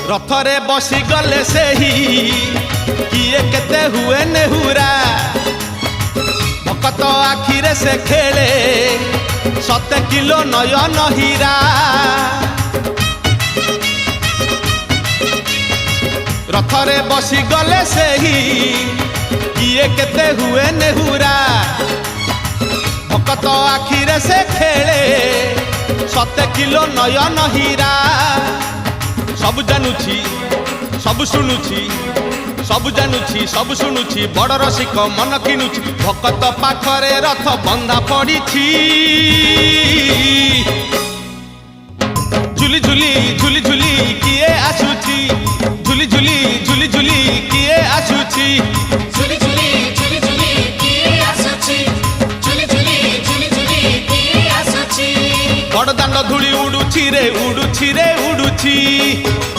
रथरे बसी गले से ही किए केते हुए नेहुरा भकत आखिरे से खेले 7 किलो नयन हीरा रथरे बसी गले से ही किए केते हुए नेहुरा भकत आखिरे से खेले 7 किलो नयन हीरा सब जानुछि सब शुणुछि सब जानुछि सब शुणुछि बड़ रसिक मन किनुछि भकत पाखरे रथ बंधा पड़िछि झुली झुली झुली झुली किए आसुछि झुली झुली झुली झुली किए आसुछि झुली झुली झुली झुली किए आसुछि झुली झुली झुली झुली किए आसुछि बड़ दांड धूली उडुछि रे